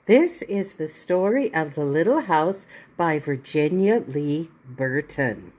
This is the story of The Little House by Virginia Lee Burton.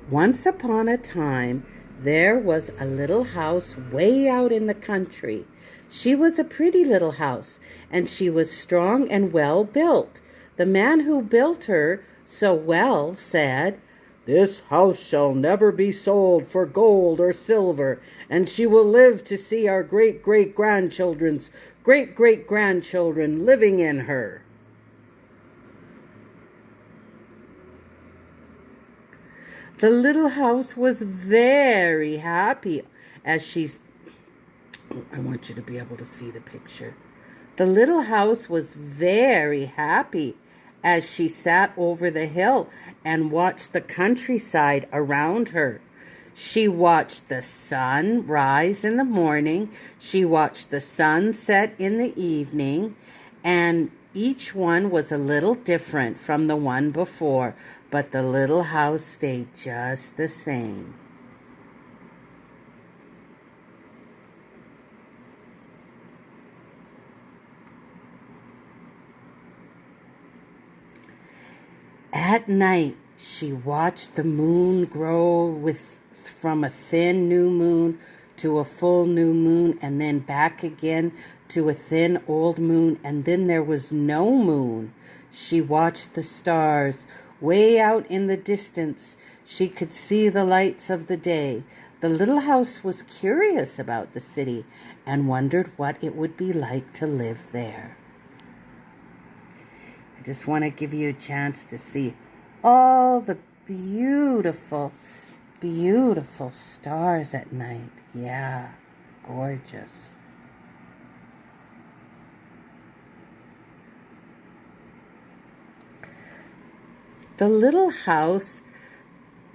Once upon a time, there was a little house way out in the country. She was a pretty little house, and she was strong and well built. The man who built her so well said, "This house shall never be sold for gold or silver, and she will live to see our great-great-grandchildren's great-great-grandchildren living in her." The little house was very happy as I want you to be able to see the picture. The little house was very happy as she sat over the hill and watched the countryside around her. She watched the sun rise in the morning, she watched the sun set in the evening, and each one was a little different from the one before, but the little house stayed just the same. At night, she watched the moon grow from a thin new moon to a full new moon, and then back again to a thin old moon, and then there was no moon. She watched the stars. Way out in the distance, she could see the lights of the day. The little house was curious about the city and wondered what it would be like to live there. I just want to give you a chance to see all the beautiful, beautiful stars at night. Yeah, gorgeous. The little house,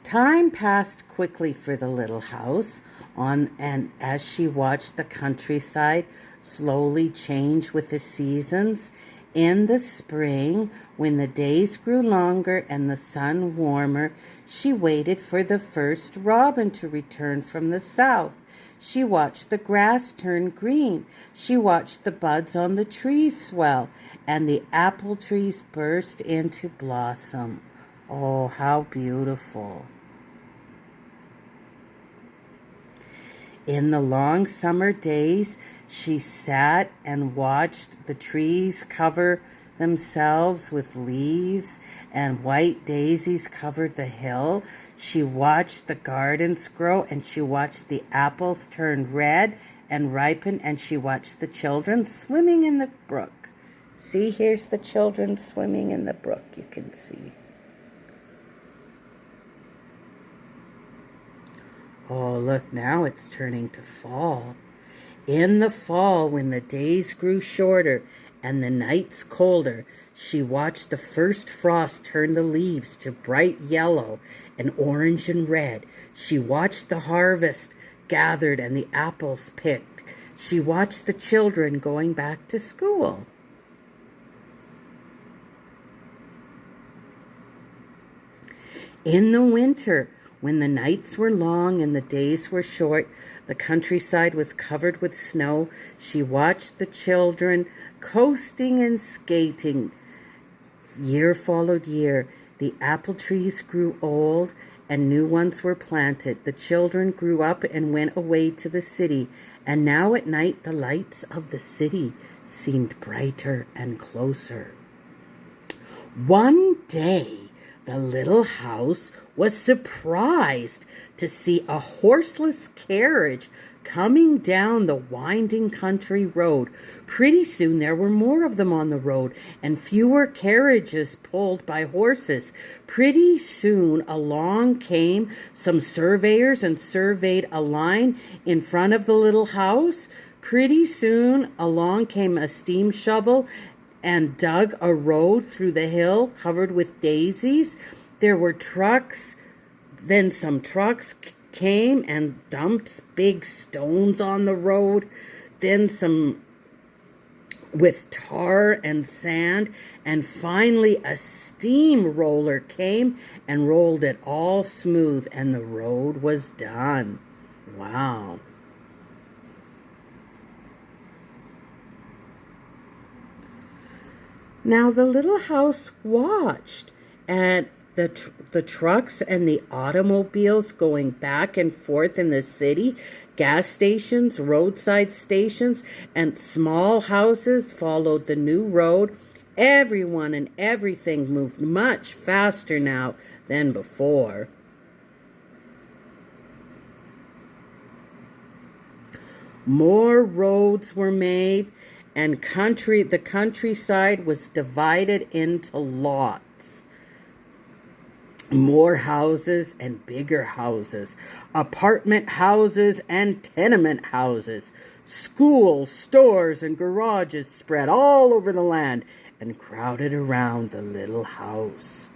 time passed quickly for the little house and as she watched the countryside slowly change with the seasons. In the spring, when the days grew longer and the sun warmer, she waited for the first robin to return from the south. She watched the grass turn green. She watched the buds on the trees swell and the apple trees burst into blossom. Oh, how beautiful. In the long summer days, she sat and watched the trees cover themselves with leaves, and white daisies covered the hill. She watched the gardens grow, and she watched the apples turn red and ripen, and she watched the children swimming in the brook. See, here's the children swimming in the brook, you can see. Oh, look, now it's turning to fall. In the fall, when the days grew shorter and the nights colder, she watched the first frost turn the leaves to bright yellow and orange and red. She watched the harvest gathered and the apples picked. She watched the children going back to school. In the winter, when the nights were long and the days were short, the countryside was covered with snow. She watched the children coasting and skating. Year followed year. The apple trees grew old and new ones were planted. The children grew up and went away to the city. And now at night the lights of the city seemed brighter and closer. One day, the little house was surprised to see a horseless carriage coming down the winding country road. Pretty soon there were more of them on the road and fewer carriages pulled by horses. Pretty soon along came some surveyors and surveyed a line in front of the little house. Pretty soon along came a steam shovel and dug a road through the hill covered with daisies. There were trucks, then some trucks came and dumped big stones on the road. Then some with tar and sand, and finally a steamroller came and rolled it all smooth, and the road was done. Wow. Now the little house watched, and the trucks and the automobiles going back and forth in the city, gas stations, roadside stations, and small houses followed the new road. Everyone and everything moved much faster now than before. More roads were made, and the countryside was divided into lots. More houses and bigger houses, apartment houses and tenement houses, schools, stores, and garages spread all over the land and crowded around the little house.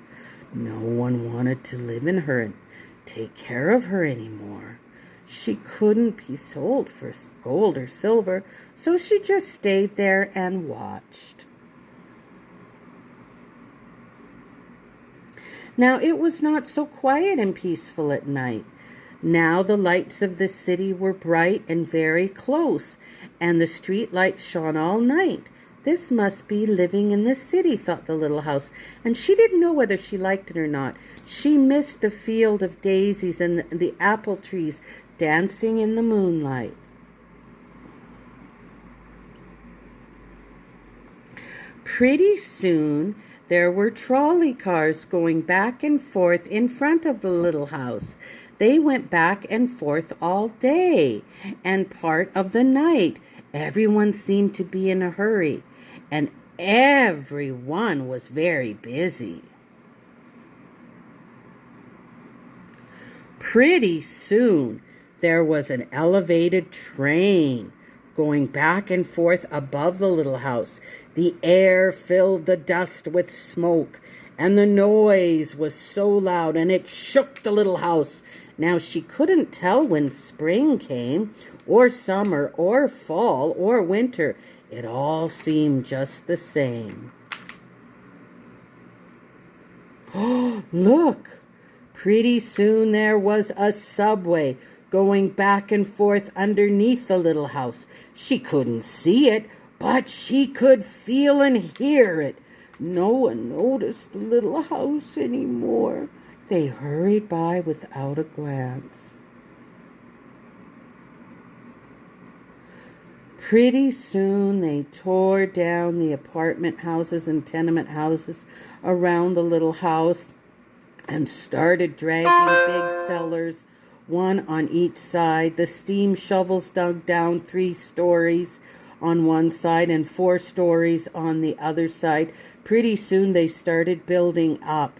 No one wanted to live in her and take care of her anymore. She couldn't be sold for gold or silver, so she just stayed there and watched. Now it was not so quiet and peaceful at night. Now the lights of the city were bright and very close, and the street lights shone all night. This must be living in the city, thought the little house, and she didn't know whether she liked it or not. She missed the field of daisies and the apple trees dancing in the moonlight. Pretty soon, there were trolley cars going back and forth in front of the little house. They went back and forth all day and part of the night. Everyone seemed to be in a hurry, and everyone was very busy. Pretty soon, there was an elevated train going back and forth above the little house. The air filled the dust with smoke, and the noise was so loud, and it shook the little house. Now she couldn't tell when spring came, or summer, or fall, or winter. It all seemed just the same. Oh, look! Pretty soon there was a subway going back and forth underneath the little house. She couldn't see it, but she could feel and hear it. No one noticed the little house anymore. They hurried by without a glance. Pretty soon they tore down the apartment houses and tenement houses around the little house and started dragging big cellars, one on each side. The steam shovels dug down 3 stories on one side and 4 stories on the other side. Pretty soon they started building up.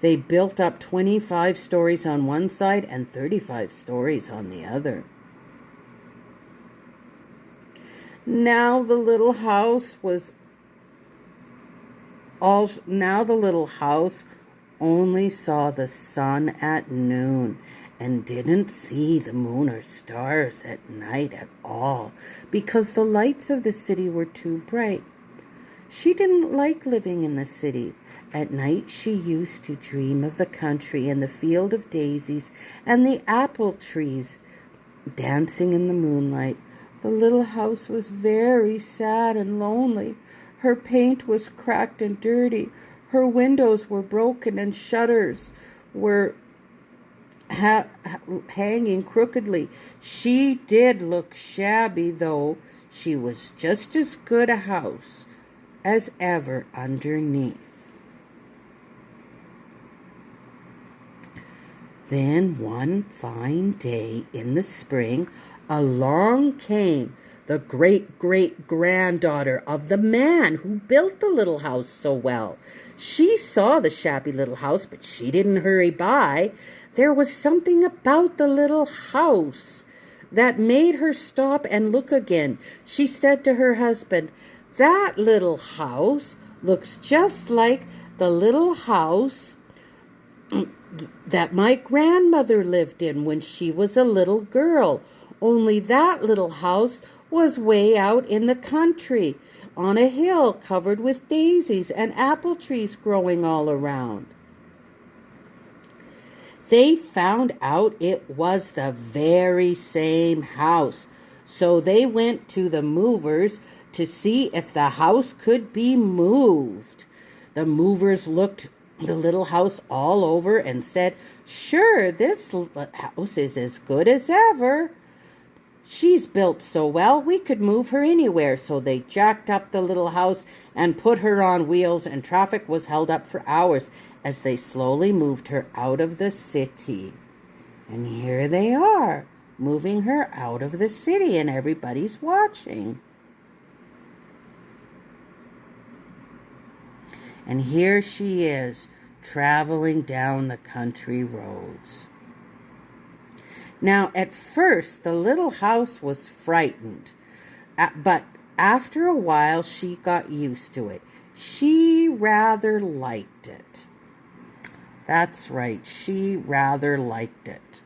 They built up 25 stories on one side and 35 stories on the other. Now the little house only saw the sun at noon and didn't see the moon or stars at night at all because the lights of the city were too bright. She didn't like living in the city. At night she used to dream of the country and the field of daisies and the apple trees dancing in the moonlight. The little house was very sad and lonely. Her paint was cracked and dirty. Her windows were broken and shutters were hanging crookedly. She did look shabby, though. She was just as good a house as ever underneath. Then one fine day in the spring, along came the great-great-granddaughter of the man who built the little house so well. She saw the shabby little house, but she didn't hurry by. There was something about the little house that made her stop and look again. She said to her husband, "That little house looks just like the little house that my grandmother lived in when she was a little girl. Only that little house was way out in the country. on a hill covered with daisies and apple trees growing all around. They found out it was the very same house, so they went to the movers to see if the house could be moved. The movers looked the little house all over and said, "Sure, this house is as good as ever. She's built so well, we could move her anywhere." So they jacked up the little house and put her on wheels, and traffic was held up for hours as they slowly moved her out of the city. And here they are, moving her out of the city, and everybody's watching. And here she is, traveling down the country roads. Now, at first, the little house was frightened, but after a while, she got used to it. She rather liked it. That's right, she rather liked it.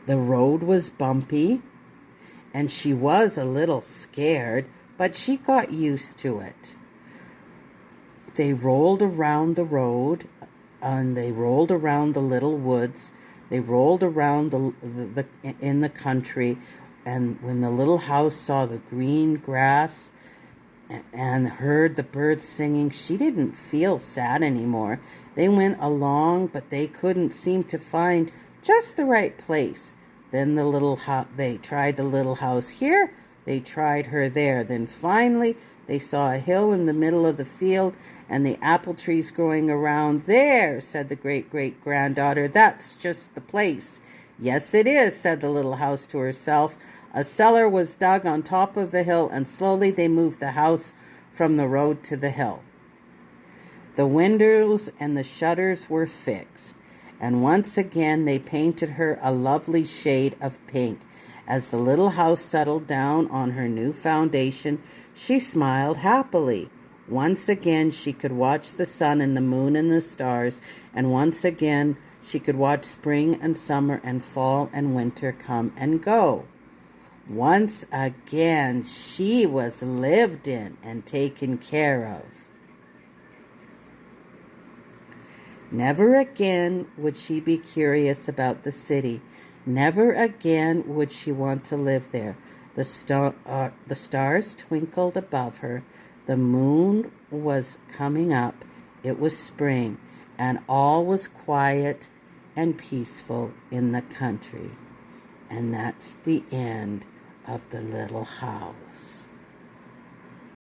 The road was bumpy, and she was a little scared, but she got used to it. They rolled around the road, and they rolled around the little woods. They rolled around in the country, and when the little house saw the green grass and heard the birds singing, she didn't feel sad anymore. They went along, but they couldn't seem to find just the right place. Then they tried the little house here, they tried her there. Then finally, they saw a hill in the middle of the field and the apple trees growing around. "There," said the great-great-granddaughter, "that's just the place." "Yes, it is," said the little house to herself. A cellar was dug on top of the hill, and slowly they moved the house from the road to the hill. The windows and the shutters were fixed, and once again they painted her a lovely shade of pink. As the little house settled down on her new foundation, she smiled happily. Once again she could watch the sun and the moon and the stars, and once again she could watch spring and summer and fall and winter come and go. Once again she was lived in and taken care of. Never again would she be curious about the city. Never again would she want to live there. The stars twinkled above her. The moon was coming up. It was spring, and all was quiet and peaceful in the country. And that's the end of the little house.